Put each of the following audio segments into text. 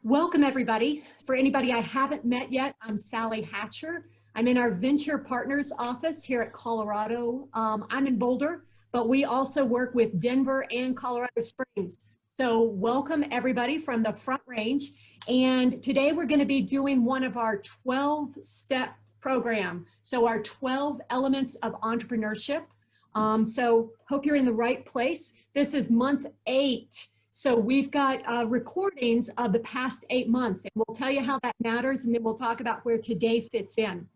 Welcome everybody. For anybody I haven't met yet, I'm Sally Hatcher. I'm in our Venture Partners office here at Colorado. I'm in Boulder, but we also work with Denver and Colorado Springs. So welcome everybody from the Front Range. And today we're going to be doing one of our 12-step program. So our 12 elements of entrepreneurship. So hope you're in the right place. This is month 8. So we've got recordings of the past 8 months, and we'll tell you how that matters, and then we'll talk about where today fits in.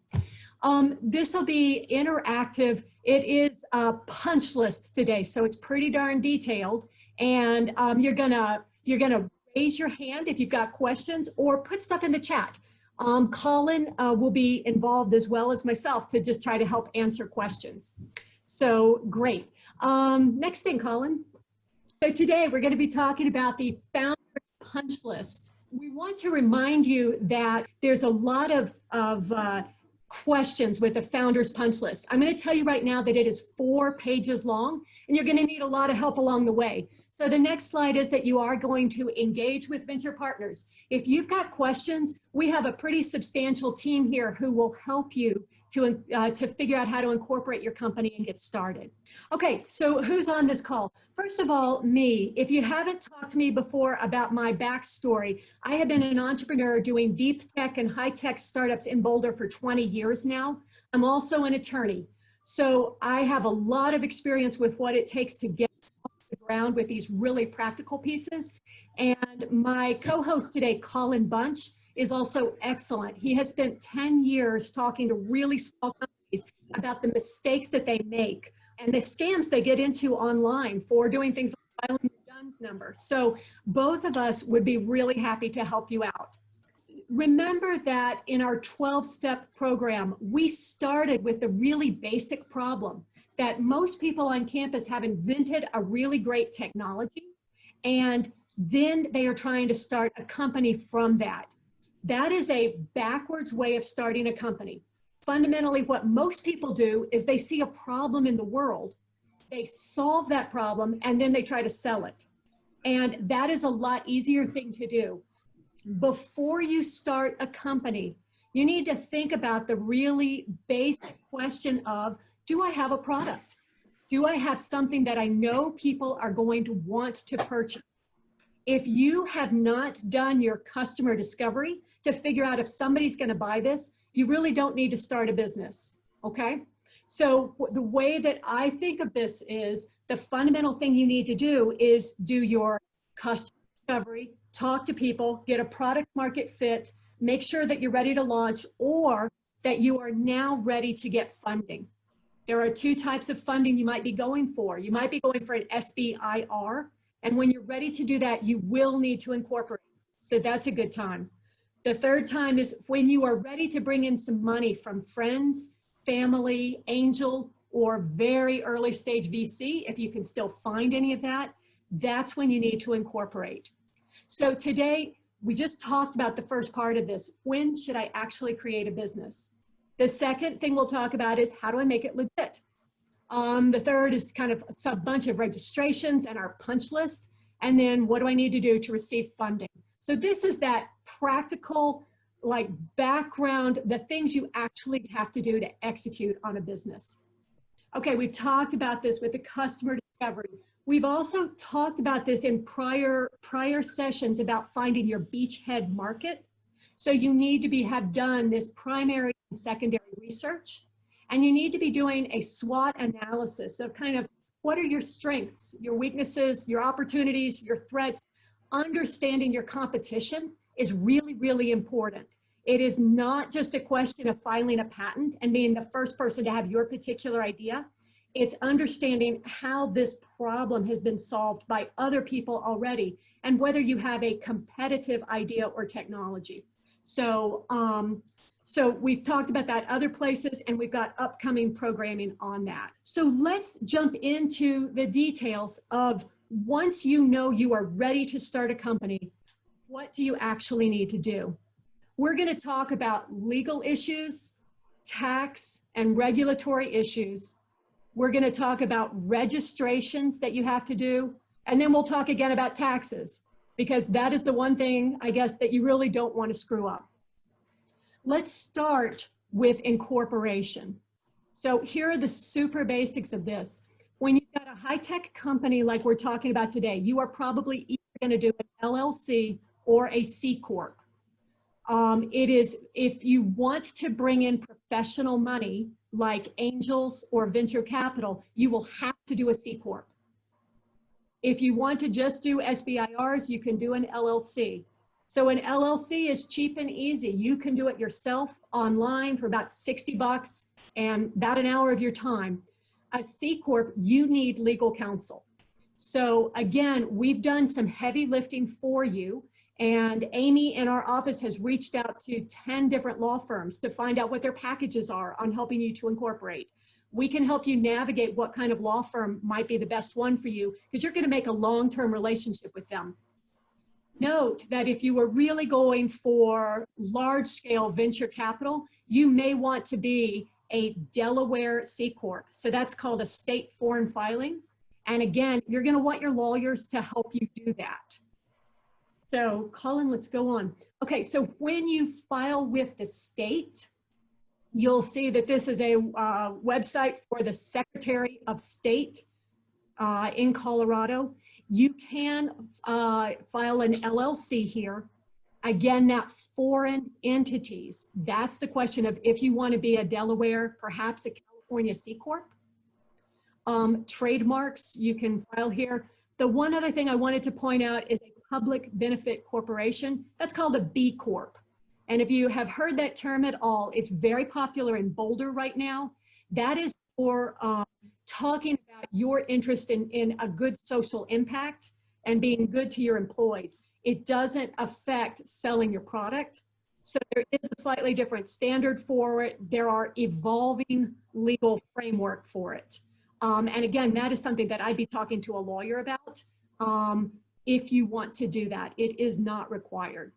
This will be interactive. It is a punch list today, so it's pretty darn detailed. And you're gonna raise your hand if you've got questions, or put stuff in the chat. Colin will be involved as well as myself to just try to help answer questions. So great. Next thing, Colin. So today we're going to be talking about the Founder's Punch List. We want to remind you that there's a lot of questions with the Founder's Punch List. I'm going to tell you right now that it is 4 pages long, and you're going to need a lot of help along the way. So the next slide is that you are going to engage with venture partners. If you've got questions, we have a pretty substantial team here who will help you to figure out how to incorporate your company and get started. Okay, so who's on this call? First of all, me. If you haven't talked to me before about my backstory, I have been an entrepreneur doing deep tech and high tech startups in Boulder for 20 years now. I'm also an attorney. So I have a lot of experience with what it takes to get off the ground with these really practical pieces. And my co-host today, Colin Bunch, is also excellent. He has spent 10 years talking to really small companies about the mistakes that they make and the scams they get into online for doing things like filing your DUNS number. So both of us would be really happy to help you out. Remember that in our 12-step program, we started with the really basic problem that most people on campus have invented a really great technology, and then they are trying to start a company from that. That is a backwards way of starting a company. Fundamentally, what most people do is they see a problem in the world, they solve that problem, and then they try to sell it. And that is a lot easier thing to do. Before you start a company, you need to think about the really basic question of, do I have a product? Do I have something that I know people are going to want to purchase? If you have not done your customer discovery to figure out if somebody's going to buy this, you really don't need to start a business, okay? So the way that I think of this is the fundamental thing you need to do is do your customer discovery, talk to people, get a product market fit, make sure that you're ready to launch, or that you are now ready to get funding. There are 2 types of funding you might be going for. You might be going for an SBIR, and when you're ready to do that, you will need to incorporate. So that's a good time. The third time is when you are ready to bring in some money from friends, family, angel, or very early stage VC, if you can still find any of that, that's when you need to incorporate. So today, we just talked about the first part of this. When should I actually create a business? The second thing we'll talk about is how do I make it legit? The third is kind of a bunch of registrations and our punch list. And then what do I need to do to receive funding? So this is that practical, like background, the things you actually have to do to execute on a business. Okay, we've talked about this with the customer discovery. We've also talked about this in prior sessions about finding your beachhead market. So you need to have done this primary and secondary research. And you need to be doing a SWOT analysis of kind of what are your strengths, your weaknesses, your opportunities, your threats. Understanding your competition is really, really important. It is not just a question of filing a patent and being the first person to have your particular idea. It's understanding how this problem has been solved by other people already and whether you have a competitive idea or technology. So we've talked about that other places, and we've got upcoming programming on that. So let's jump into the details of once you know you are ready to start a company, what do you actually need to do? We're going to talk about legal issues, tax and regulatory issues. We're going to talk about registrations that you have to do, and then we'll talk again about taxes. because that is the one thing, I guess, that you really don't want to screw up. Let's start with incorporation. So here are the super basics of this. When you've got a high-tech company like we're talking about today, you are probably either going to do an LLC or a C Corp. It is, if you want to bring in professional money like angels or venture capital, you will have to do a C Corp. If you want to just do SBIRs, you can do an LLC. So an LLC is cheap and easy. You can do it yourself online for about 60 bucks and about an hour of your time. A C Corp, you need legal counsel. So again, we've done some heavy lifting for you, and Amy in our office has reached out to 10 different law firms to find out what their packages are on helping you to incorporate. We can help you navigate what kind of law firm might be the best one for you, because you're going to make a long-term relationship with them. Note that if you were really going for large-scale venture capital, you may want to be a Delaware C Corp. So that's called a state foreign filing. And again, you're going to want your lawyers to help you do that. So Colin, let's go on. Okay, so when you file with the state, you'll see that this is a website for the Secretary of State in Colorado. You can file an LLC here. Again, that foreign entities, that's the question of if you want to be a Delaware, perhaps a California C Corp. Trademarks, you can file here. The one other thing I wanted to point out is a public benefit corporation. That's called a B Corp. And if you have heard that term at all, it's very popular in Boulder right now. That is for talking about your interest in a good social impact and being good to your employees. It doesn't affect selling your product. So there is a slightly different standard for it. There are evolving legal framework for it. And again, that is something that I'd be talking to a lawyer about if you want to do that. It is not required.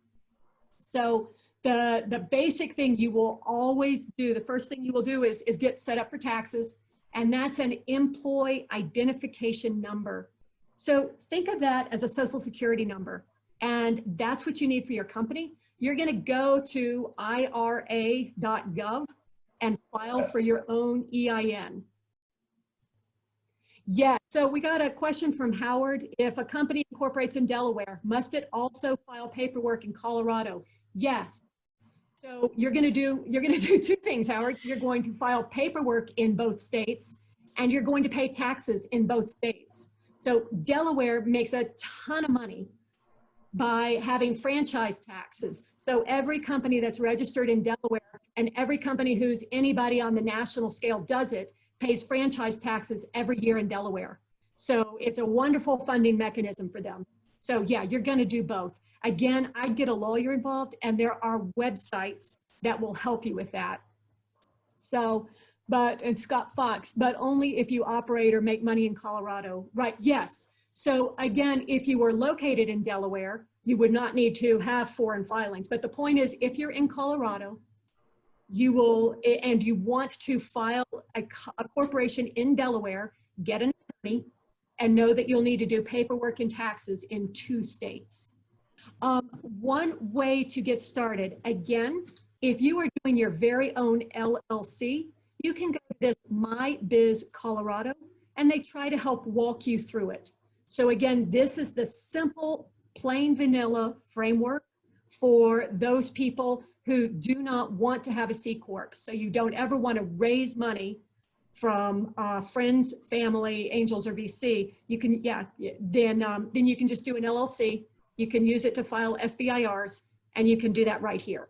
So the basic thing you will always do, the first thing you will do is get set up for taxes, and that's an employee identification number. So think of that as a social security number, and that's what you need for your company. You're going to go to ira.gov and file for your own EIN. Yeah, so we got a question from Howard. If a company incorporates in Delaware, must it also file paperwork in Colorado? Yes. So you're going to do two things, Howard. You're going to file paperwork in both states, and you're going to pay taxes in both states. So Delaware makes a ton of money by having franchise taxes. So every company that's registered in Delaware and every company who's anybody on the national scale does it, pays franchise taxes every year in Delaware. So it's a wonderful funding mechanism for them. So yeah, you're going to do both. Again, I'd get a lawyer involved, and there are websites that will help you with that. So, and Scott Fox, but only if you operate or make money in Colorado, right? Yes. So again, if you were located in Delaware, you would not need to have foreign filings. But the point is, if you're in Colorado, you will, and you want to file a corporation in Delaware, get an attorney, and know that you'll need to do paperwork and taxes in 2 states. One way to get started, again, if you are doing your very own LLC, you can go to this My Biz Colorado, and they try to help walk you through it. So again, this is the simple, plain vanilla framework for those people who do not want to have a C Corp. So you don't ever want to raise money from friends, family, angels, or VC. You can, then you can just do an LLC. You can use it to file SBIRs, and you can do that right here.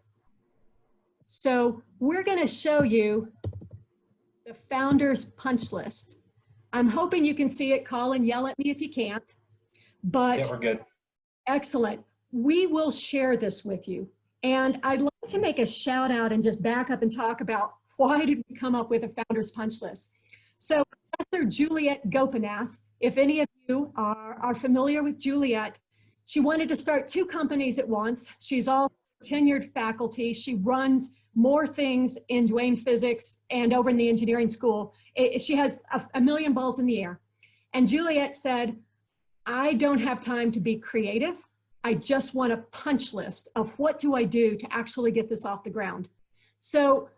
So we're going to show you the founder's punch list. I'm hoping you can see it. Colin, yell at me if you can't. But yeah, we're good. Excellent. We will share this with you. And I'd like to make a shout out and just back up and talk about why did we come up with a founder's punch list. So Professor Juliet Gopinath, if any of you are familiar with Juliet, she wanted to start 2 companies at once. She's all tenured faculty. She runs more things in Duane Physics and over in the engineering school. She has a million balls in the air. And Juliet said, I don't have time to be creative. I just want a punch list of what do I do to actually get this off the ground. So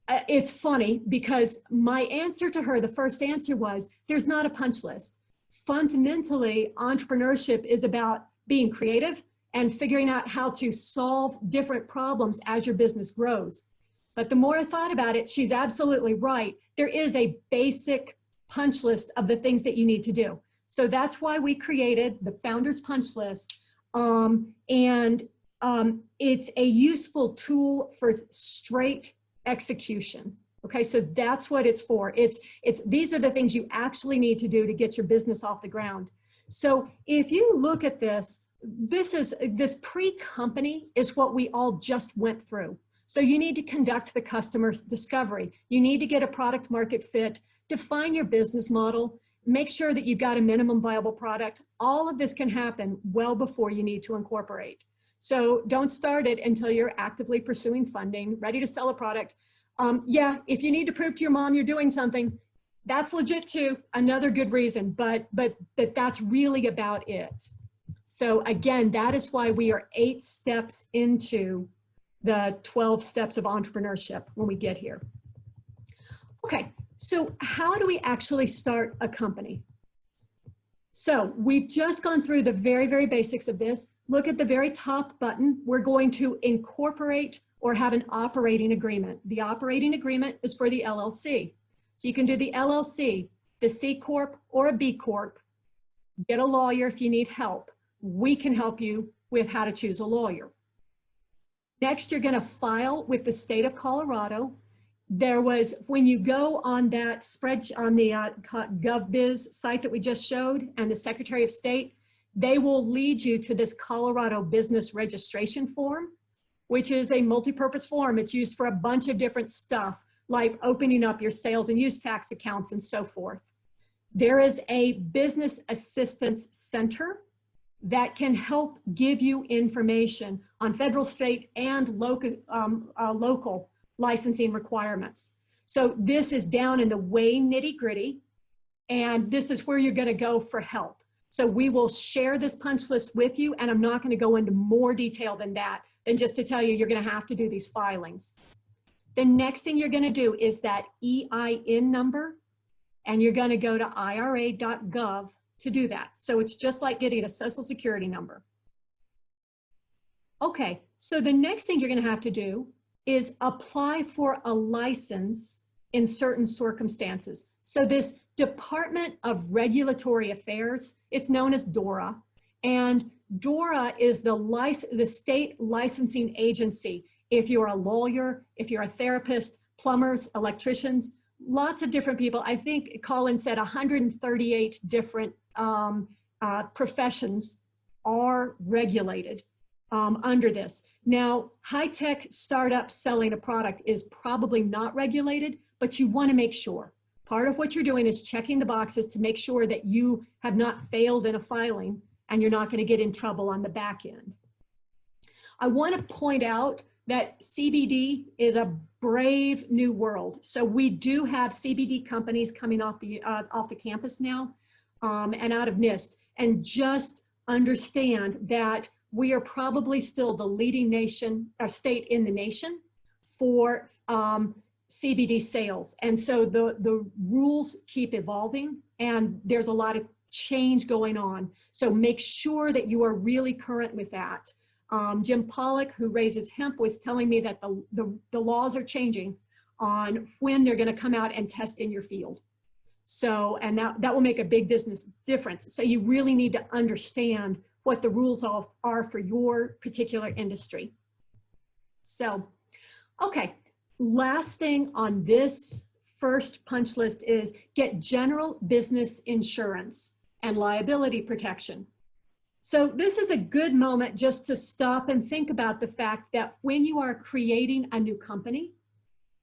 it's funny because my answer to her, the first answer was, there's not a punch list. Fundamentally, entrepreneurship is about being creative and figuring out how to solve different problems as your business grows. But the more I thought about it, she's absolutely right. There is a basic punch list of the things that you need to do. So that's why we created the Founders Punch List. It's a useful tool for straight execution. Okay, so that's what it's for. These are the things you actually need to do to get your business off the ground. So if you look at this pre-company is what we all just went through. So you need to conduct the customer discovery. You need to get a product market fit, define your business model, make sure that you've got a minimum viable product. All of this can happen well before you need to incorporate. So don't start it until you're actively pursuing funding, ready to sell a product. Yeah, if you need to prove to your mom you're doing something, that's legit too, another good reason, but that's really about it. So again, that is why we are 8 steps into the 12 steps of entrepreneurship when we get here. Okay, so how do we actually start a company? So we've just gone through the very, very basics of this. Look at the very top button. We're going to incorporate or have an operating agreement. The operating agreement is for the LLC. So you can do the LLC, the C Corp, or a B Corp. Get a lawyer if you need help. We can help you with how to choose a lawyer. Next, you're going to file with the state of Colorado. When you go on that spreadsheet on the GovBiz site that we just showed and the Secretary of State, they will lead you to this Colorado Business Registration Form, which is a multi-purpose form. It's used for a bunch of different stuff, like opening up your sales and use tax accounts and so forth. There is a business assistance center that can help give you information on federal, state, and local licensing requirements. So this is down in the way nitty-gritty, and this is where you're going to go for help. So we will share this punch list with you, and I'm not going to go into more detail than that, than just to tell you you're going to have to do these filings. The next thing you're going to do is that EIN number, and you're going to go to ira.gov to do that. So it's just like getting a social security number. Okay, so the next thing you're going to have to do is apply for a license in certain circumstances. So this Department of Regulatory Affairs, it's known as DORA, and DORA is the state licensing agency. If you're a lawyer, if you're a therapist, plumbers, electricians, lots of different people. I think Colin said 138 different professions are regulated under this. Now, high-tech startup selling a product is probably not regulated, but you want to make sure. Part of what you're doing is checking the boxes to make sure that you have not failed in a filing and you're not going to get in trouble on the back end. I want to point out that CBD is a brave new world. So we do have CBD companies coming off the campus now and out of NIST. And just understand that we are probably still the leading state in the nation for CBD sales. And so the rules keep evolving and there's a lot of change going on. So make sure that you are really current with that. Jim Pollock, who raises hemp, was telling me that the laws are changing on when they're going to come out and test in your field. So, and that will make a big difference. So you really need to understand what the rules are for your particular industry. So, okay, last thing on this first punch list is get general business insurance and liability protection. So this is a good moment just to stop and think about the fact that when you are creating a new company,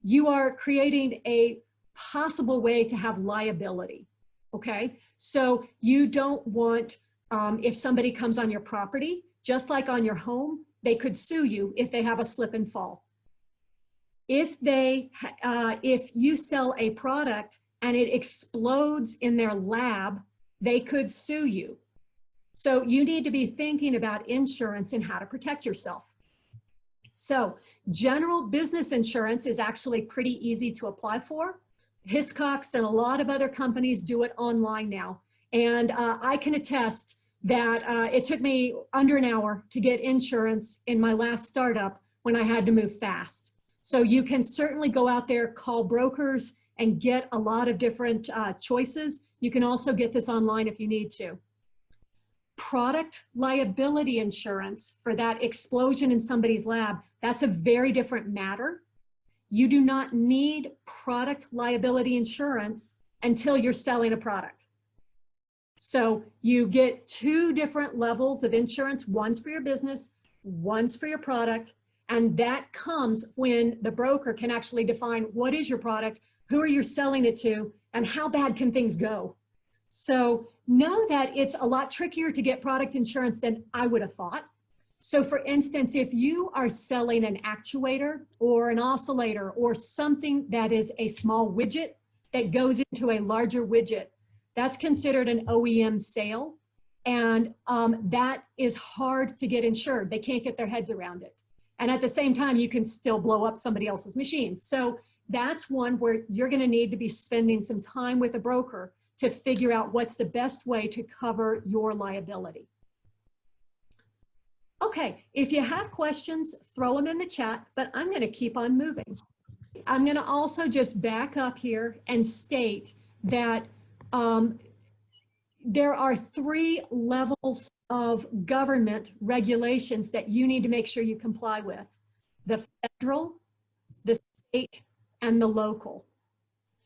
you are creating a possible way to have liability, okay? So you don't want, if somebody comes on your property, just like on your home, they could sue you if they have a slip and fall. If you sell a product and it explodes in their lab, they could sue you. So you need to be thinking about insurance and how to protect yourself. So general business insurance is actually pretty easy to apply for. Hiscox and a lot of other companies do it online now. And I can attest that it took me under an hour to get insurance in my last startup when I had to move fast. So you can certainly go out there, call brokers, and get a lot of different choices. You can also get this online if you need to. Product liability insurance for that explosion in somebody's lab, that's a very different matter. You do not need product liability insurance until you're selling a product. So you get two different levels of insurance. One's for your business, one's for your product. And that comes when the broker can actually define what is your product, who are you selling it to, and how bad can things go. So know that it's a lot trickier to get product insurance than I would have thought. So for instance, if you are selling an actuator or an oscillator or something that is a small widget that goes into a larger widget, that's considered an OEM sale. And that is hard to get insured. They can't get their heads around it. And at the same time, you can still blow up somebody else's machines. So that's one where you're going to need to be spending some time with a broker to figure out what's the best way to cover your liability. Okay, if you have questions, throw them in the chat, but I'm going to keep on moving. I'm going to also just back up here and state that there are 3 levels of government regulations that you need to make sure you comply with: the federal, the state, and the local.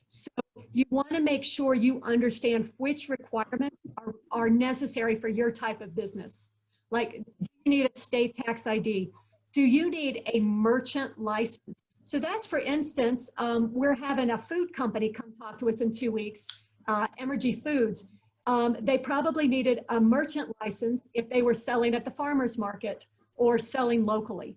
So you want to make sure you understand which requirements are necessary for your type of business. Like, do you need a state tax ID? Do you need a merchant license? So that's, for instance, we're having a food company come talk to us in 2 weeks, Emergy Foods. They probably needed a merchant license if they were selling at the farmer's market or selling locally.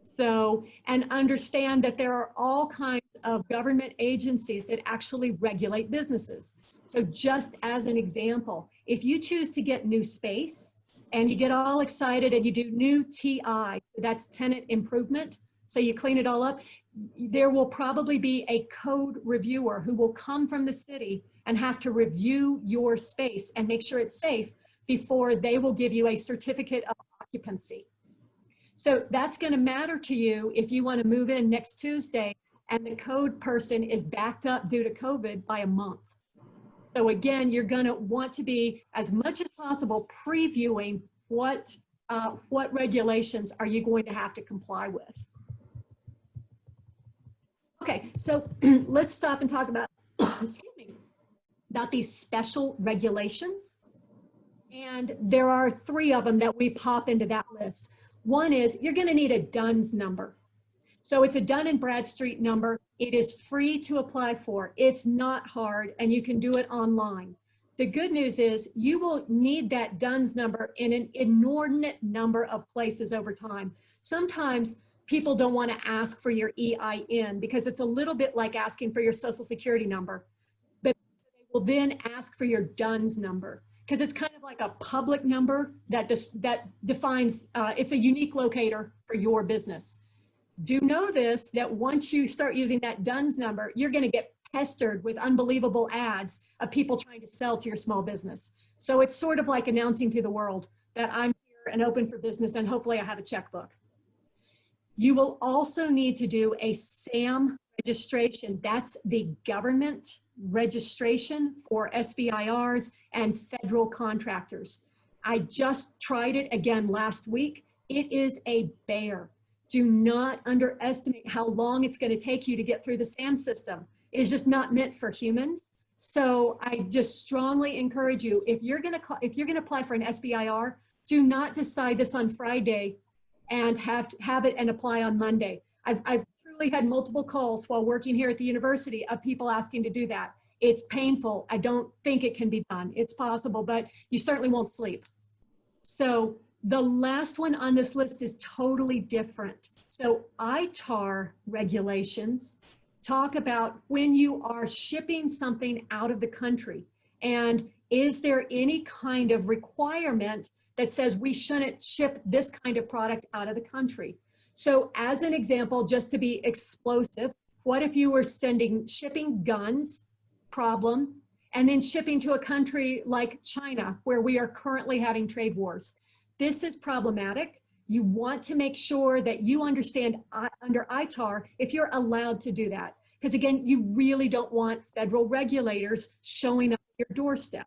So, and understand that there are all kinds of government agencies that actually regulate businesses. So just as an example, if you choose to get new space and you get all excited and you do new TI, so that's tenant improvement, so you clean it all up, there will probably be a code reviewer who will come from the city and have to review your space and make sure it's safe before they will give you a certificate of occupancy. So that's going to matter to you if you want to move in next Tuesday and the code person is backed up due to COVID by a month. So again, you're going to want to be, as much as possible, previewing what regulations are you going to have to comply with. Okay, so let's stop and talk about, excuse me, about these special regulations. And there are 3 of them that we pop into that list. One is you're going to need a DUNS number. So it's a Dun & Bradstreet number. It is free to apply for. It's not hard, and you can do it online. The good news is you will need that DUNS number in an inordinate number of places over time. Sometimes people don't want to ask for your EIN because it's a little bit like asking for your social security number, but they will then ask for your DUNS number because it's kind of like a public number that defines, it's a unique locator for your business. Do know this, that once you start using that DUNS number, you're going to get pestered with unbelievable ads of people trying to sell to your small business. So it's sort of like announcing to the world that I'm here and open for business, and hopefully I have a checkbook. You will also need to do a SAM registration. That's the government registration for SBIRs and federal contractors. I just tried it again last week. It is a bear. Do not underestimate how long it's going to take you to get through the SAM system. It is just not meant for humans. So I just strongly encourage you, if you're going to apply for an SBIR, do not decide this on Friday and have it and apply on Monday. I've truly had multiple calls while working here at the university of people asking to do that. It's painful. I don't think it can be done. It's possible, but you certainly won't sleep. So the last one on this list is totally different. So ITAR regulations talk about when you are shipping something out of the country. And is there any kind of requirement that says we shouldn't ship this kind of product out of the country? So as an example, just to be explosive, what if you were shipping guns, problem, and then shipping to a country like China, where we are currently having trade wars? This is problematic. You want to make sure that you understand under ITAR if you're allowed to do that. Because again, you really don't want federal regulators showing up at your doorstep.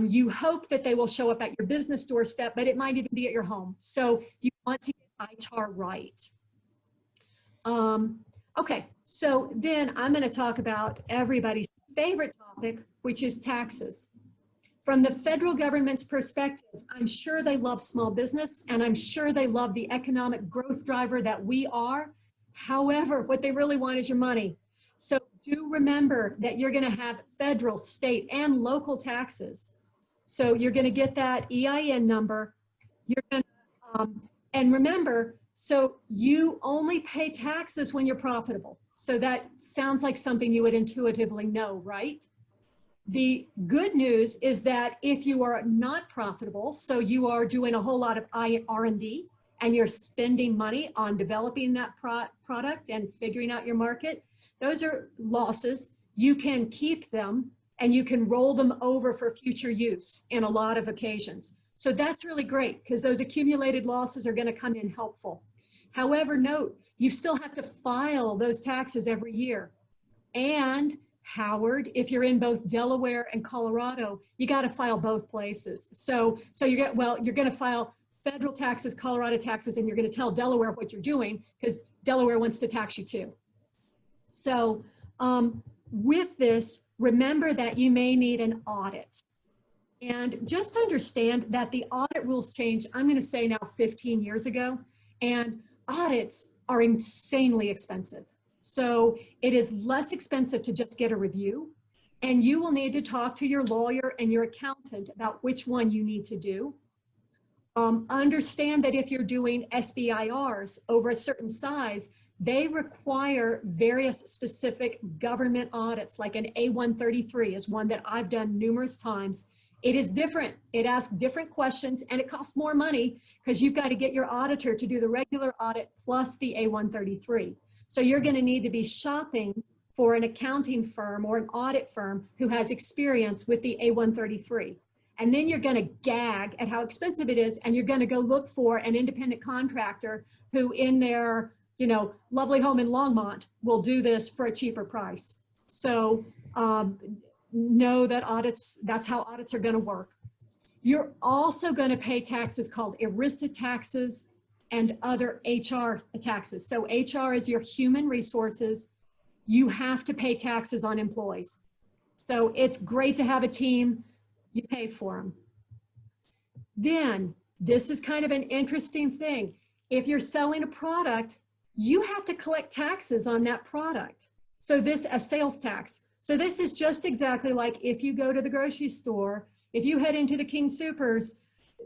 You hope that they will show up at your business doorstep, but it might even be at your home. So you want to get ITAR right. Okay, so then I'm going to talk about everybody's favorite topic, which is taxes. From the federal government's perspective, I'm sure they love small business, and I'm sure they love the economic growth driver that we are. However, what they really want is your money. So do remember that you're going to have federal, state, and local taxes. So you're going to get that EIN number. You're going to, and remember, so you only pay taxes when you're profitable. So that sounds like something you would intuitively know, right? The good news is that if you are not profitable, so you are doing a whole lot of R&D and you're spending money on developing that product and figuring out your market, those are losses. You can keep them and you can roll them over for future use in a lot of occasions. So that's really great because those accumulated losses are going to come in helpful. However, note, you still have to file those taxes every year. And Howard, if you're in both Delaware and Colorado, you got to file both places. So you're going to file federal taxes, Colorado taxes, and you're going to tell Delaware what you're doing because Delaware wants to tax you too. So with this, remember that you may need an audit. And just understand that the audit rules changed, I'm going to say now 15 years ago, and audits are insanely expensive. So it is less expensive to just get a review, and you will need to talk to your lawyer and your accountant about which one you need to do. Understand that if you're doing SBIRs over a certain size, they require various specific government audits, like an A133 is one that I've done numerous times. It is different. It asks different questions and it costs more money because you've got to get your auditor to do the regular audit plus the A133. So you're going to need to be shopping for an accounting firm or an audit firm who has experience with the A133. And then you're going to gag at how expensive it is, and you're going to go look for an independent contractor who in their, lovely home in Longmont will do this for a cheaper price. So know that that's how audits are going to work. You're also going to pay taxes called ERISA taxes and other HR taxes. So HR is your human resources. You have to pay taxes on employees. So it's great to have a team. You pay for them. Then this is kind of an interesting thing. If you're selling a product, you have to collect taxes on that product. So this, a sales tax. So this is just exactly like if you go to the grocery store, if you head into the King Soopers,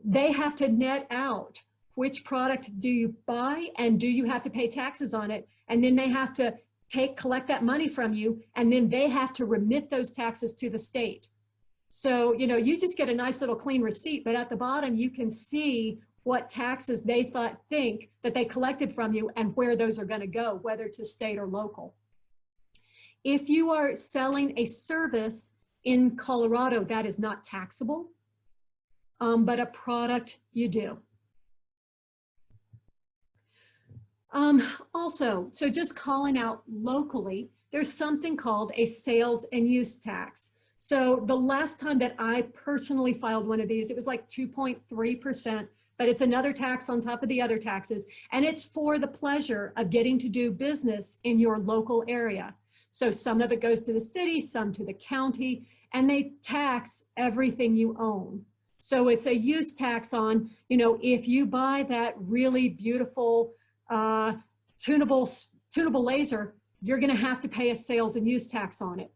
they have to net out which product do you buy and do you have to pay taxes on it. And then they have to collect that money from you, and then they have to remit those taxes to the state. So, you just get a nice little clean receipt, but at the bottom you can see what taxes they think that they collected from you and where those are going to go, whether to state or local. If you are selling a service in Colorado, that is not taxable, but a product you do. Also, so just calling out locally, there's something called a sales and use tax. So the last time that I personally filed one of these, it was like 2.3%, but it's another tax on top of the other taxes. And it's for the pleasure of getting to do business in your local area. So some of it goes to the city, some to the county, and they tax everything you own. So it's a use tax on, if you buy that really beautiful tunable laser, you're going to have to pay a sales and use tax on it.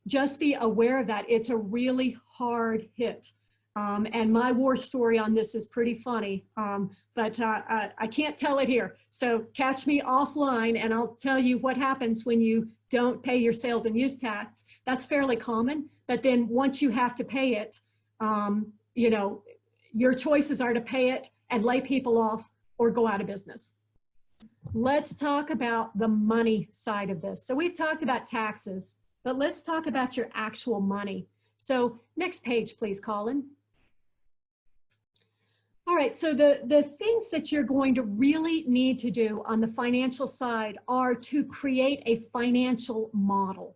Just be aware of that. It's a really hard hit. And my war story on this is pretty funny, but I can't tell it here. So catch me offline and I'll tell you what happens when you don't pay your sales and use tax. That's fairly common, but then once you have to pay it, you know, your choices are to pay it and lay people off or go out of business. Let's talk about the money side of this. So we've talked about taxes, but let's talk about your actual money. So next page, please, Colin. All right, so the things that you're going to really need to do on the financial side are to create a financial model.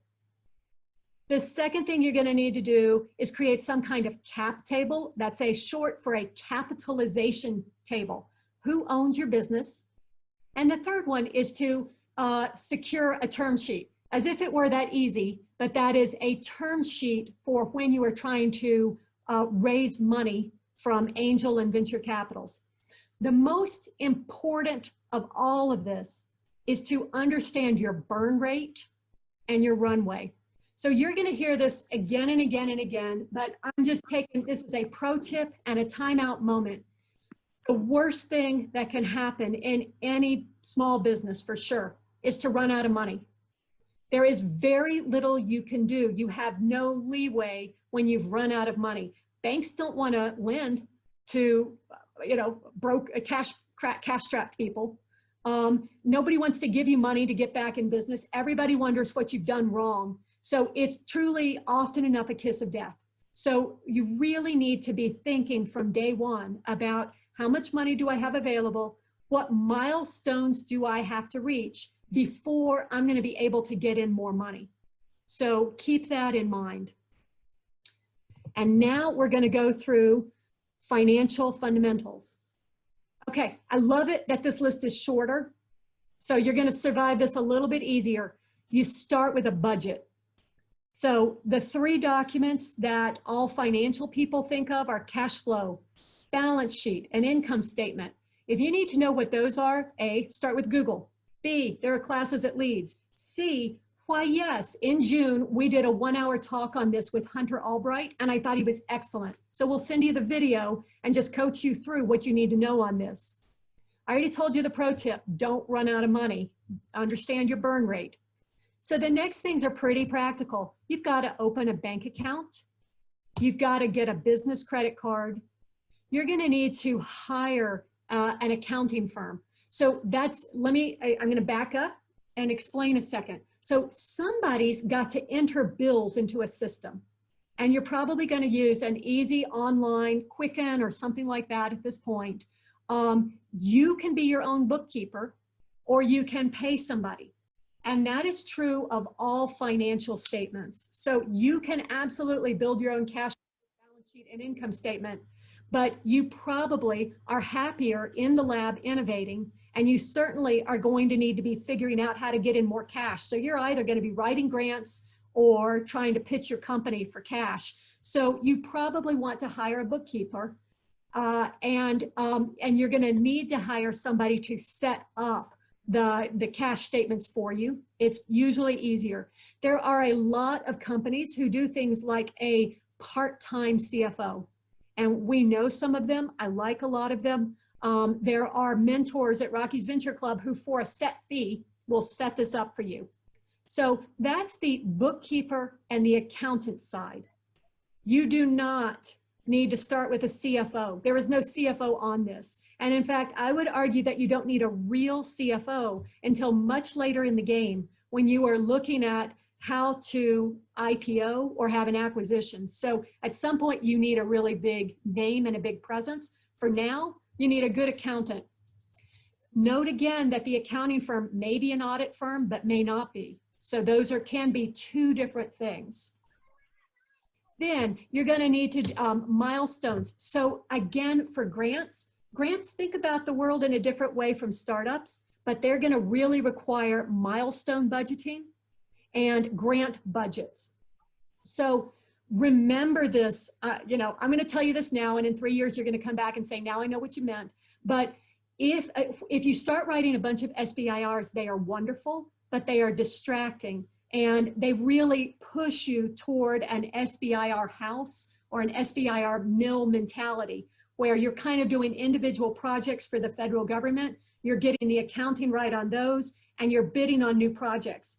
The second thing you're going to need to do is create some kind of cap table. That's a short for a capitalization table. Who owns your business? And the third one is to secure a term sheet, as if it were that easy, but that is a term sheet for when you are trying to raise money from angel and venture capitals. The most important of all of this is to understand your burn rate and your runway. So you're going to hear this again and again and again, but I'm just taking this as a pro tip and a timeout moment. The worst thing that can happen in any small business, for sure, is to run out of money. There is very little you can do. You have no leeway when you've run out of money. Banks don't want to lend to, you know, broke, cash-strapped people. Nobody wants to give you money to get back in business. Everybody wonders what you've done wrong. So it's truly often enough a kiss of death. So you really need to be thinking from day one about how much money do I have available? What milestones do I have to reach before I'm going to be able to get in more money? So keep that in mind. And now we're going to go through financial fundamentals. Okay, I love it that this list is shorter. So you're going to survive this a little bit easier. You start with a budget. So the three documents that all financial people think of are cash flow, balance sheet, and income statement. If you need to know what those are, A, start with Google. B, there are classes at Leeds. C, why yes, in June, we did a 1-hour talk on this with Hunter Albright, and I thought he was excellent. So we'll send you the video and just coach you through what you need to know on this. I already told you the pro tip, don't run out of money. Understand your burn rate. So the next things are pretty practical. You've got to open a bank account. You've got to get a business credit card. You're going to need to hire an accounting firm. So that's, I'm going to back up and explain a second. So somebody's got to enter bills into a system, and you're probably going to use an easy online Quicken or something like that at this point. You can be your own bookkeeper, or you can pay somebody. And that is true of all financial statements. So you can absolutely build your own cash balance sheet and income statement, but you probably are happier in the lab innovating, and you certainly are going to need to be figuring out how to get in more cash. So you're either going to be writing grants or trying to pitch your company for cash. So you probably want to hire a bookkeeper, and you're going to need to hire somebody to set up the cash statements for you. It's usually easier. There are a lot of companies who do things like a part-time CFO, and we know some of them. I like a lot of them. There are mentors at Rocky's Venture Club who, for a set fee, will set this up for you. So that's the bookkeeper and the accountant side. You do not need to start with a CFO. There is no CFO on this. And in fact, I would argue that you don't need a real CFO until much later in the game, when you are looking at how to IPO or have an acquisition. So at some point you need a really big name and a big presence. For now, you need a good accountant. Note again that the accounting firm may be an audit firm, but may not be. So those can be two different things. Then you're going to need to milestones. So again, for grants, think about the world in a different way from startups, but they're going to really require milestone budgeting and grant budgets. So remember this, I'm going to tell you this now, and in 3 years, you're going to come back and say, now I know what you meant. But if you start writing a bunch of SBIRs, they are wonderful, but they are distracting. And they really push you toward an SBIR house or an SBIR mill mentality, where you're kind of doing individual projects for the federal government. You're getting the accounting right on those, and you're bidding on new projects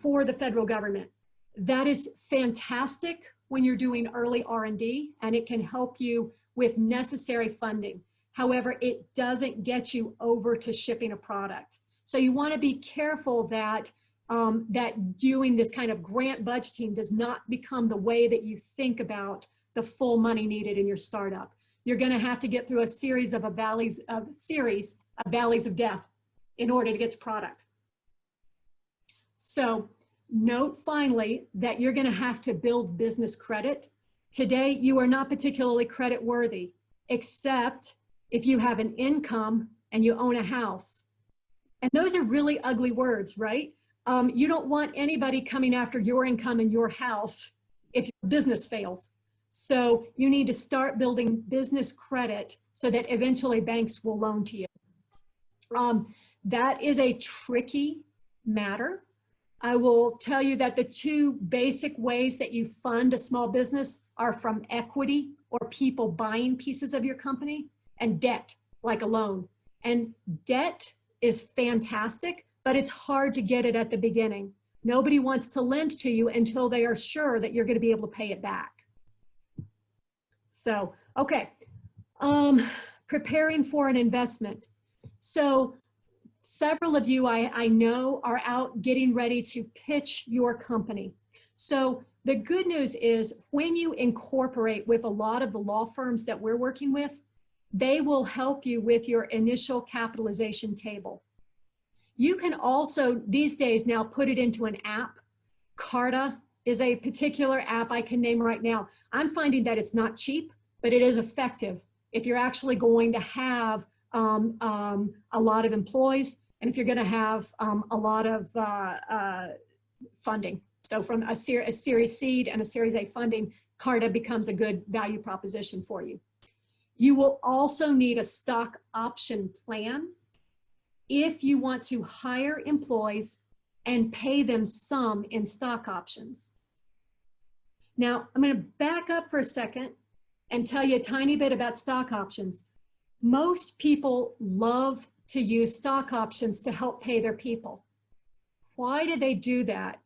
for the federal government. That is fantastic when you're doing early R&D, and it can help you with necessary funding. However, it doesn't get you over to shipping a product. So you want to be careful that that doing this kind of grant budgeting does not become the way that you think about the full money needed in your startup. You're going to have to get through a series of valleys of death in order to get to product. So note finally that you're going to have to build business credit. Today, you are not particularly credit worthy, except if you have an income and you own a house. And those are really ugly words, right? You don't want anybody coming after your income and your house if your business fails. So you need to start building business credit so that eventually banks will loan to you. That is a tricky matter. I will tell you that the two basic ways that you fund a small business are from equity or people buying pieces of your company, and debt, like a loan. And debt is fantastic, but it's hard to get it at the beginning. Nobody wants to lend to you until they are sure that you're going to be able to pay it back. So, okay, preparing for an investment. So several of you I know are out getting ready to pitch your company. So the good news is when you incorporate with a lot of the law firms that we're working with, they will help you with your initial capitalization table. You can also, these days now, put it into an app. Carta is a particular app I can name right now. I'm finding that it's not cheap, but it is effective if you're actually going to have a lot of employees and if you're going to have a lot of funding. So from a Series Seed and a Series A funding, Carta becomes a good value proposition for you. You will also need a stock option plan if you want to hire employees and pay them some in stock options. Now, I'm going to back up for a second and tell you a tiny bit about stock options. Most people love to use stock options to help pay their people. Why do they do that?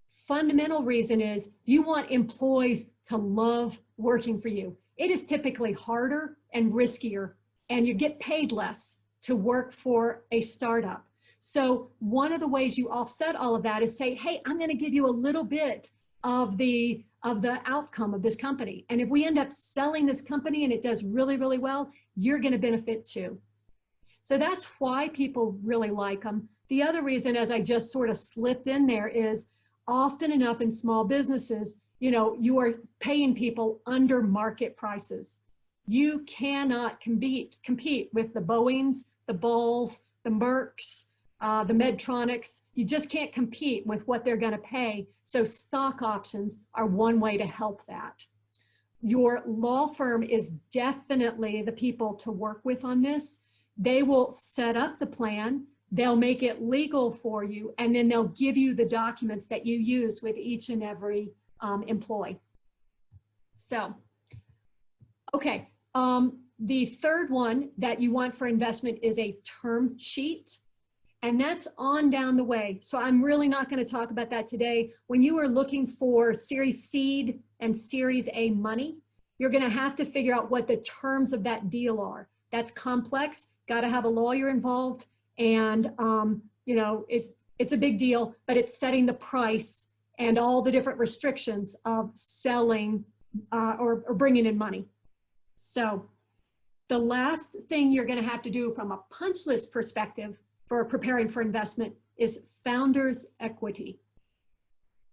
Fundamental reason is you want employees to love working for you. It is typically harder and riskier, and you get paid less to work for a startup. So one of the ways you offset all of that is say, hey, I'm going to give you a little bit of the outcome of this company. And if we end up selling this company and it does really, really well, you're going to benefit too. So that's why people really like them. The other reason, as I just sort of slipped in there, is often enough in small businesses, you know, you are paying people under market prices. You cannot compete with the Boeings, the Bulls, the Mercks, the Medtronics. You just can't compete with what they're going to pay. So stock options are one way to help that. Your law firm is definitely the people to work with on this. They will set up the plan. They'll make it legal for you, and then they'll give you the documents that you use with each and every employee. So, okay. The third one that you want for investment is a term sheet, and that's on down the way. So I'm really not going to talk about that today. When you are looking for Series Seed and Series A money, you're going to have to figure out what the terms of that deal are. That's complex, got to have a lawyer involved, and you know, it's a big deal, but it's setting the price and all the different restrictions of selling or bringing in money. So the last thing you're going to have to do from a punch list perspective for preparing for investment is founder's equity.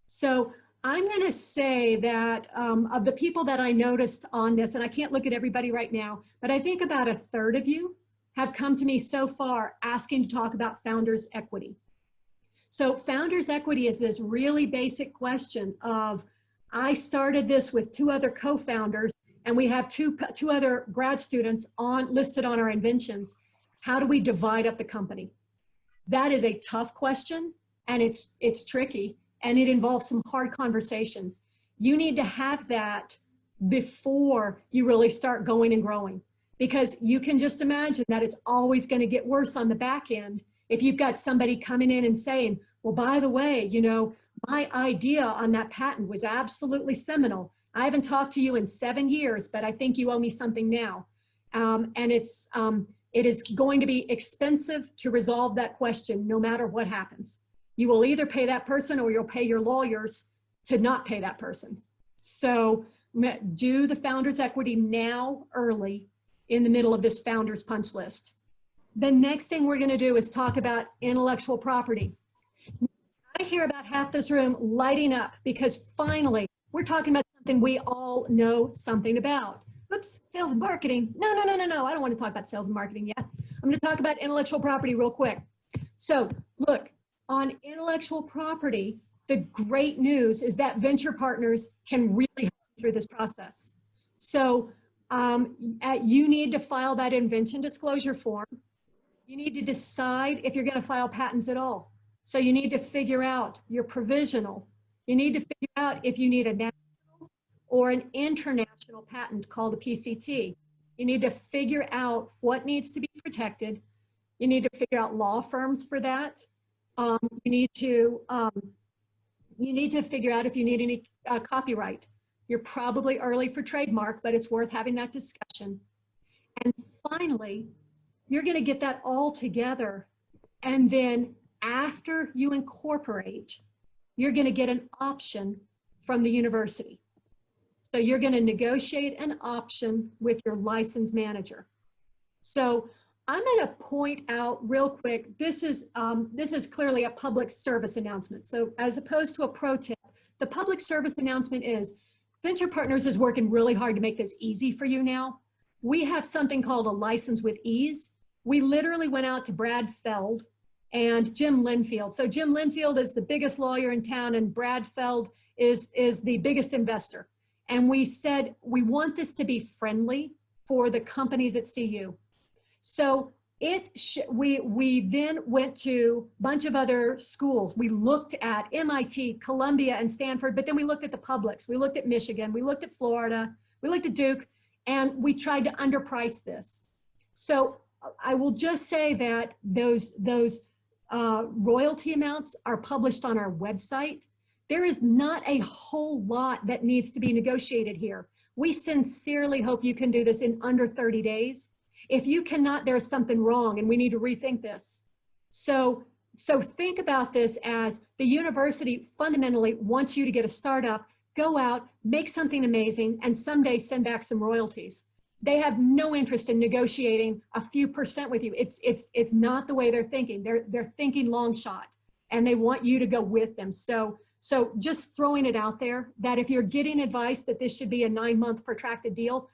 So I'm going to say that of the people that I noticed on this, and I can't look at everybody right now, but I think about a third of you have come to me so far asking to talk about founder's equity. So founder's equity is this really basic question of, I started this with 2 other co-founders, and we have two other grad students listed on our inventions. How do we divide up the company? That is a tough question, and it's tricky, and it involves some hard conversations. You need to have that before you really start going and growing, because you can just imagine that it's always going to get worse on the back end if you've got somebody coming in and saying, well, by the way, you know, my idea on that patent was absolutely seminal. I haven't talked to you in 7 years, but I think you owe me something now. And it is going to be expensive to resolve that question no matter what happens. You will either pay that person or you'll pay your lawyers to not pay that person. So do the founder's equity now early in the middle of this founder's punch list. The next thing we're going to do is talk about intellectual property. I hear about half this room lighting up because finally we're talking about something we all know something about. Oops, sales and marketing. No. I don't want to talk about sales and marketing yet. I'm going to talk about intellectual property real quick. So look, on intellectual property, the great news is that venture partners can really help you through this process. So you need to file that invention disclosure form. You need to decide if you're going to file patents at all. So you need to figure out your provisional. You need to figure out if you need a national or an international patent called a PCT. You need to figure out what needs to be protected. You need to figure out law firms for that. You need to figure out if you need any copyright. You're probably early for trademark, but it's worth having that discussion. And finally, you're going to get that all together. And then after you incorporate, you're going to get an option from the university. So you're going to negotiate an option with your license manager. So I'm going to point out real quick, this is clearly a public service announcement. So as opposed to a pro tip, the public service announcement is Venture Partners is working really hard to make this easy for you now. We have something called a license with ease. We literally went out to Brad Feld and Jim Linfield. So Jim Linfield is the biggest lawyer in town and Brad Feld is the biggest investor. And we said, we want this to be friendly for the companies at CU. So we then went to a bunch of other schools. We looked at MIT, Columbia, and Stanford, but then we looked at the publics. We looked at Michigan, we looked at Florida, we looked at Duke, and we tried to underprice this. So I will just say that those royalty amounts are published on our website. There is not a whole lot that needs to be negotiated here. We sincerely hope you can do this in under 30 days. If you cannot, there's something wrong and we need to rethink this. So think about this as the university fundamentally wants you to get a startup, go out, make something amazing, and someday send back some royalties. They have no interest in negotiating a few percent with you. It's not the way they're thinking. They're thinking long shot and they want you to go with them. So just throwing it out there that if you're getting advice that this should be a 9-month protracted deal,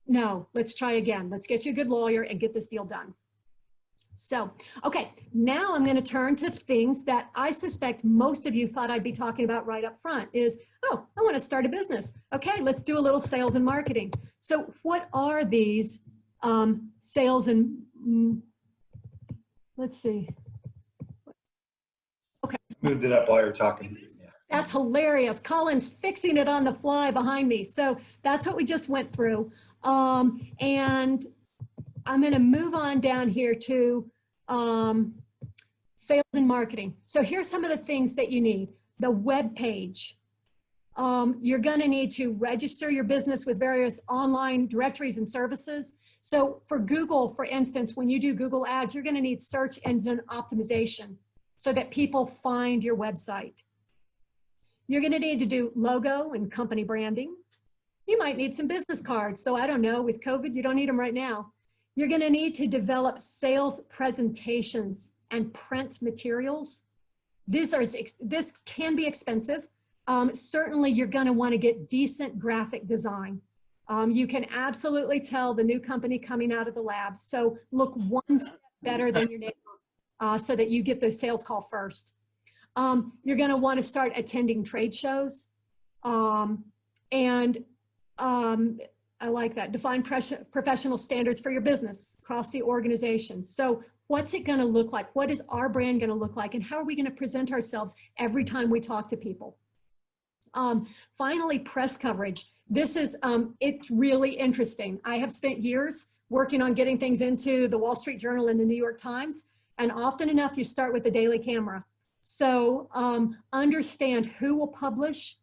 no, let's try again. Let's get you a good lawyer and get this deal done. So, okay, now I'm going to turn to things that I suspect most of you thought I'd be talking about right up front is, oh, I want to start a business. Okay, let's do a little sales and marketing. So what are these sales and, let's see. Okay. Moved it up while you're talking. Yeah. That's hilarious. Colin's fixing it on the fly behind me. So that's what we just went through. And I'm going to move on down here to sales and marketing. So here's some of the things that you need. The web page. You're going to need to register your business with various online directories and services. So for Google, for instance, when you do Google ads, you're going to need search engine optimization so that people find your website. You're going to need to do logo and company branding. You might need some business cards, though I don't know, with COVID, you don't need them right now. You're going to need to develop sales presentations and print materials. This can be expensive. Certainly, you're going to want to get decent graphic design. You can absolutely tell the new company coming out of the lab. So look one step better than your neighbor so that you get the sales call first. You're going to want to start attending trade shows. I like that. Define professional standards for your business across the organization. So what's it going to look like? What is our brand going to look like? And how are we going to present ourselves every time we talk to people? Finally, press coverage. This is, it's really interesting. I have spent years working on getting things into the Wall Street Journal and the New York Times. And often enough, you start with the Daily Camera. So understand who will publish,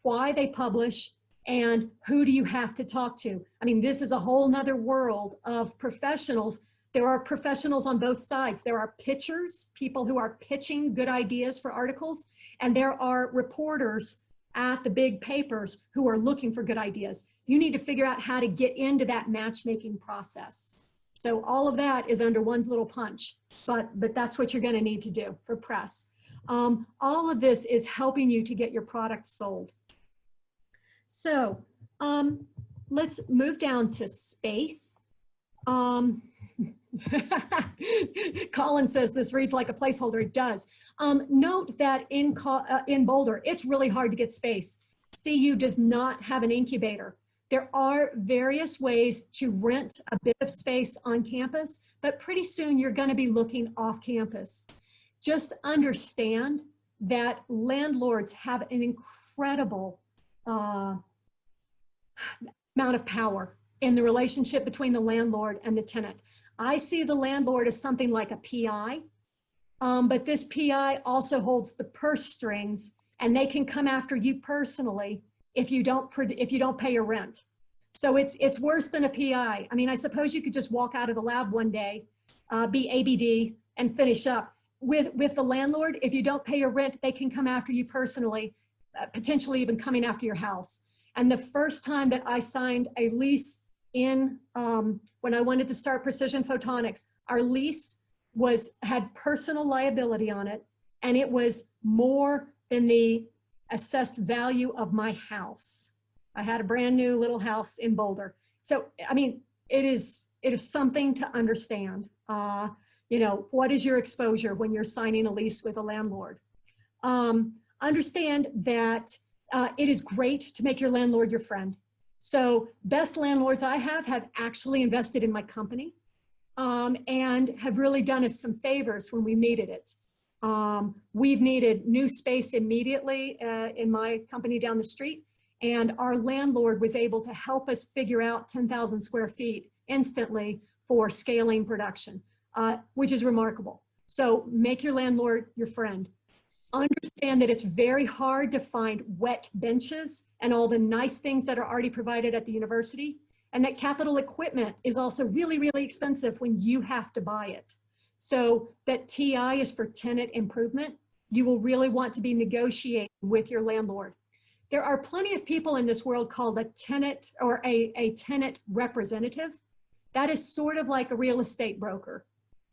why they publish, and who do you have to talk to. I mean, this is a whole nother world of professionals. There are professionals on both sides. There are pitchers, people who are pitching good ideas for articles, and there are reporters at the big papers who are looking for good ideas. You need to figure out how to get into that matchmaking process. So all of that is under one's little punch, but that's what you're going to need to do for press. All of this is helping you to get your product sold. So let's move down to space. Colin says this reads like a placeholder. It does. Note that in Boulder, it's really hard to get space. CU does not have an incubator. There are various ways to rent a bit of space on campus, but pretty soon you're going to be looking off campus. Just understand that landlords have an incredible amount of power in the relationship between the landlord and the tenant. I see the landlord as something like a PI, but this PI also holds the purse strings, and they can come after you personally if you don't pay your rent. So it's worse than a PI. I mean, I suppose you could just walk out of the lab one day, be ABD, and finish up. With the landlord, if you don't pay your rent, they can come after you personally, potentially even coming after your house. And the first time that I signed a lease when I wanted to start Precision Photonics, our lease had personal liability on it, and it was more than the assessed value of my house. I had a brand new little house in Boulder. So, I mean, it is something to understand. You know, what is your exposure when you're signing a lease with a landlord? Understand that it is great to make your landlord your friend. So best landlords I have actually invested in my company and have really done us some favors when we needed it. We've needed new space immediately in my company down the street, and our landlord was able to help us figure out 10,000 square feet instantly for scaling production, which is remarkable. So make your landlord your friend. Understand that it's very hard to find wet benches and all the nice things that are already provided at the university, and that capital equipment is also really, really expensive when you have to buy it. So that TI is for tenant improvement. You will really want to be negotiating with your landlord. There are plenty of people in this world called a tenant or a tenant representative. That is sort of like a real estate broker.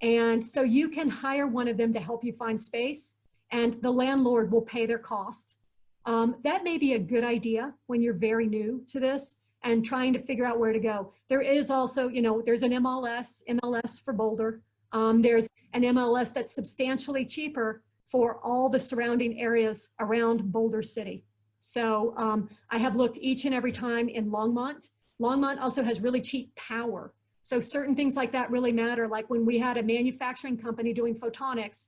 And so you can hire one of them to help you find space, and the landlord will pay their cost. That may be a good idea when you're very new to this and trying to figure out where to go. There is also, you know, there's an MLS for Boulder. There's an MLS that's substantially cheaper for all the surrounding areas around Boulder City. So I have looked each and every time in Longmont. Longmont also has really cheap power. So certain things like that really matter. Like when we had a manufacturing company doing photonics,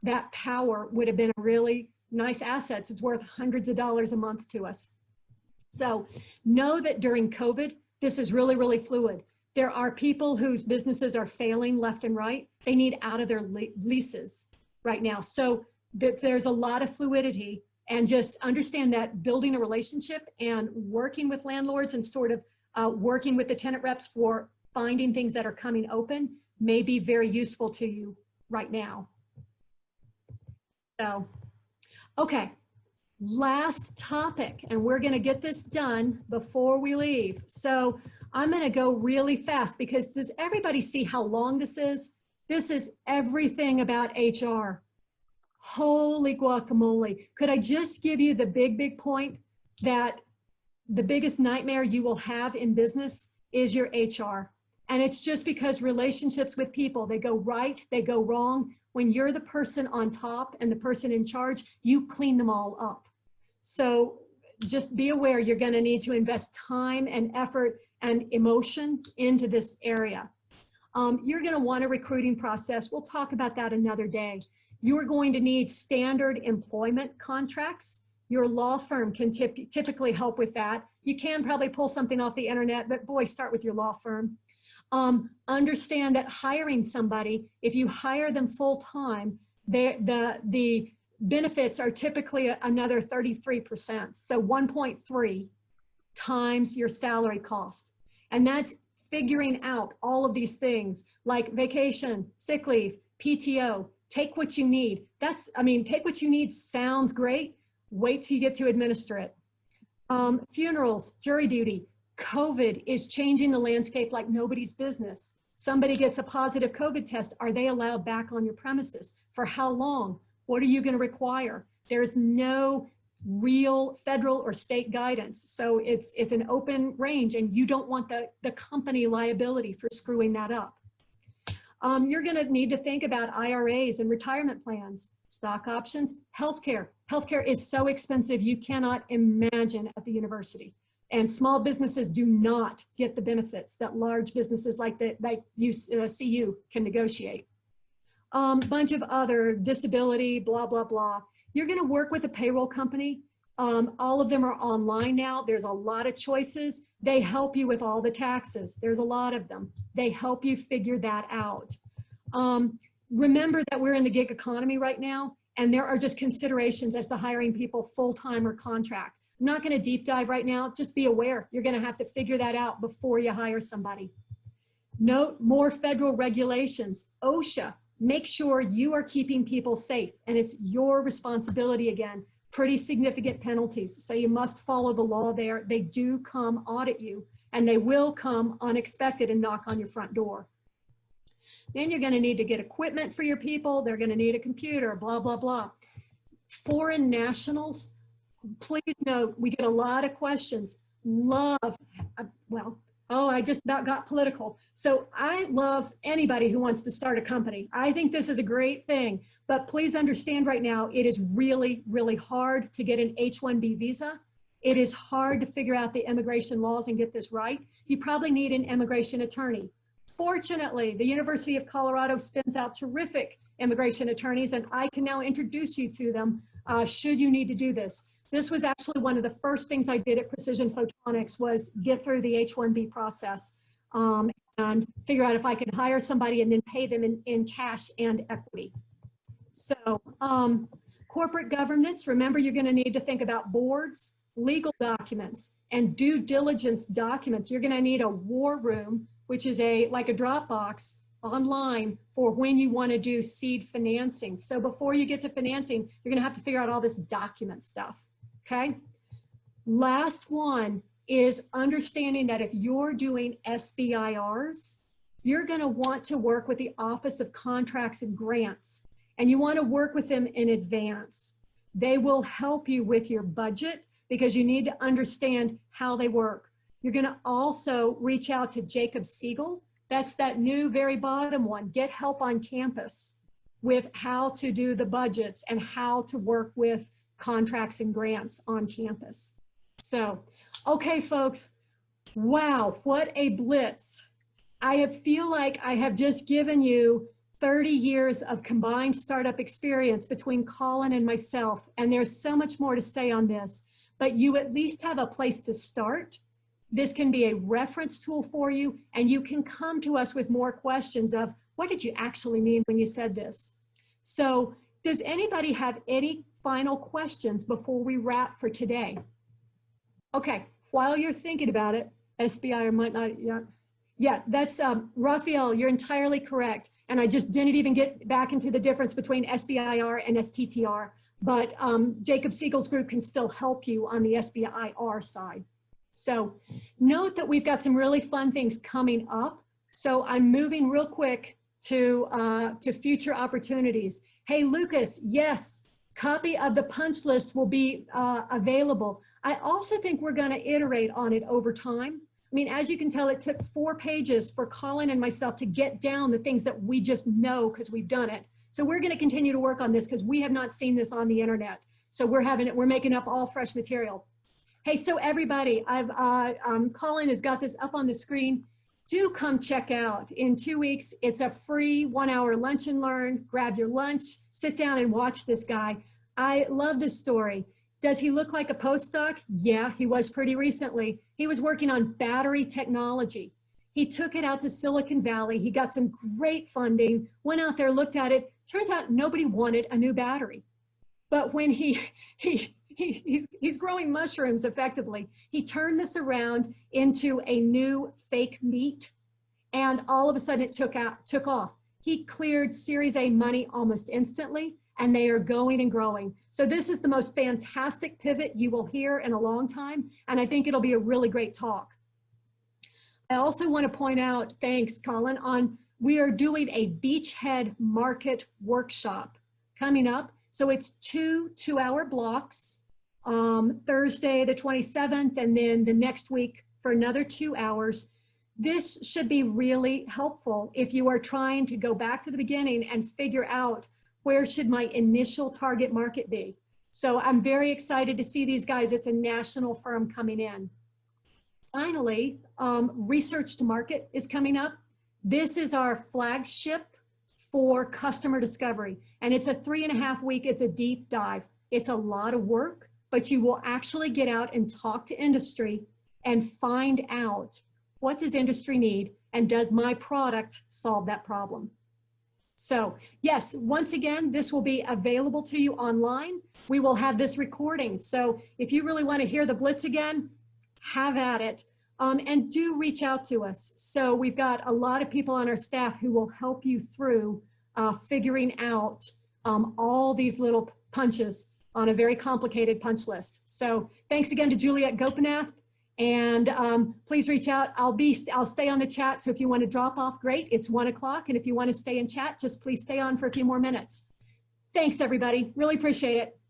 that power would have been a really nice asset. It's worth hundreds of dollars a month to us. So know that during COVID, this is really, really fluid. There are people whose businesses are failing left and right. They need out of their leases right now. So there's a lot of fluidity, and just understand that building a relationship and working with landlords and sort of working with the tenant reps for finding things that are coming open may be very useful to you right now. So, okay, last topic, and we're going to get this done before we leave. So I'm going to go really fast because does everybody see how long this is? This is everything about HR. Holy guacamole. Could I just give you the big point that the biggest nightmare you will have in business is your HR. And it's just because relationships with people, they go right, they go wrong. When you're the person on top and the person in charge, you clean them all up. So just be aware you're going to need to invest time and effort and emotion into this area. You're going to want a recruiting process. We'll talk about that another day. You're going to need standard employment contracts. Your law firm can typically help with that. You can probably pull something off the internet, but boy, start with your law firm. Understand that hiring somebody, if you hire them full time, the benefits are typically another 33%. So 1.3 times your salary cost. And that's figuring out all of these things like vacation, sick leave, PTO, take what you need. Take what you need sounds great. Wait till you get to administer it. Funerals, jury duty. COVID is changing the landscape like nobody's business. Somebody gets a positive COVID test. Are they allowed back on your premises? For how long? What are you going to require? There's no real federal or state guidance. So it's an open range, and you don't want the company liability for screwing that up. You're going to need to think about IRAs and retirement plans, stock options, healthcare. Healthcare is so expensive you cannot imagine at the university. And small businesses do not get the benefits that large businesses like CU can negotiate. Bunch of other disability, blah, blah, blah. You're going to work with a payroll company. All of them are online now. There's a lot of choices. They help you with all the taxes. There's a lot of them. They help you figure that out. Remember that we're in the gig economy right now, and there are just considerations as to hiring people full-time or contract. I'm not going to deep dive right now. Just be aware. You're going to have to figure that out before you hire somebody. Note more federal regulations. OSHA, make sure you are keeping people safe, and it's your responsibility again. Pretty significant penalties. So you must follow the law there. They do come audit you, and they will come unexpected and knock on your front door. Then you're going to need to get equipment for your people. They're going to need a computer, blah, blah, blah. Foreign nationals, please note, we get a lot of questions. I just about got political. So I love anybody who wants to start a company. I think this is a great thing, but please understand right now, it is really, really hard to get an H-1B visa. It is hard to figure out the immigration laws and get this right. You probably need an immigration attorney. Fortunately, the University of Colorado spins out terrific immigration attorneys, and I can now introduce you to them should you need to do this. This was actually one of the first things I did at Precision Photonics, was get through the H-1B process and figure out if I could hire somebody and then pay them in cash and equity. So corporate governance, remember you're going to need to think about boards, legal documents, and due diligence documents. You're going to need a war room, which is like a Dropbox online for when you want to do seed financing. So before you get to financing, you're going to have to figure out all this document stuff. Okay. Last one is understanding that if you're doing SBIRs, you're going to want to work with the Office of Contracts and Grants, and you want to work with them in advance. They will help you with your budget because you need to understand how they work. You're going to also reach out to Jacob Siegel. That's that new very bottom one. Get help on campus with how to do the budgets and how to work with contracts and grants on campus. So, okay, folks, wow, what a blitz. I feel like I have just given you 30 years of combined startup experience between Colin and myself, and there's so much more to say on this, but you at least have a place to start. This can be a reference tool for you, and you can come to us with more questions of what did you actually mean when you said this? So does anybody have any final questions before we wrap for today? Okay, while you're thinking about it, SBI or might not, yeah, that's Raphael, you're entirely correct. And I just didn't even get back into the difference between SBIR and STTR, but Jacob Siegel's group can still help you on the SBIR side. So note that we've got some really fun things coming up. So I'm moving real quick to future opportunities. Hey, Lucas, yes, copy of the punch list will be available. I also think we're going to iterate on it over time. I mean, as you can tell, it took 4 pages for Colin and myself to get down the things that we just know because we've done it. So we're going to continue to work on this because we have not seen this on the internet. So we're making up all fresh material. Hey, so everybody, Colin has got this up on the screen. Do come check out. In 2 weeks, it's a free 1-hour lunch and learn. Grab your lunch, sit down and watch this guy. I love this story. Does he look like a postdoc? Yeah, he was pretty recently. He was working on battery technology. He took it out to Silicon Valley. He got some great funding, went out there, looked at it. Turns out nobody wanted a new battery. But when he's growing mushrooms effectively, he turned this around into a new fake meat, and all of a sudden it took off. He cleared Series A money almost instantly, and they are going and growing. So this is the most fantastic pivot you will hear in a long time, and I think it'll be a really great talk. I also want to point out, thanks Colin, we are doing a beachhead market workshop coming up. So it's two-hour blocks, Thursday the 27th, and then the next week for another 2 hours. This should be really helpful if you are trying to go back to the beginning and figure out where should my initial target market be. So I'm very excited to see these guys. It's a national firm coming in. Finally, Research to Market is coming up. This is our flagship for customer discovery. And it's a 3.5 week, it's a deep dive. It's a lot of work, but you will actually get out and talk to industry and find out what does industry need and does my product solve that problem. So yes, once again, this will be available to you online. We will have this recording. So if you really want to hear the Blitz again, have at it. And do reach out to us. So we've got a lot of people on our staff who will help you through figuring out all these little punches on a very complicated punch list. So thanks again to Juliet Gopinath, and please reach out. I'll stay on the chat. So if you want to drop off, great. It's 1 o'clock. And if you want to stay in chat, just please stay on for a few more minutes. Thanks everybody. Really appreciate it.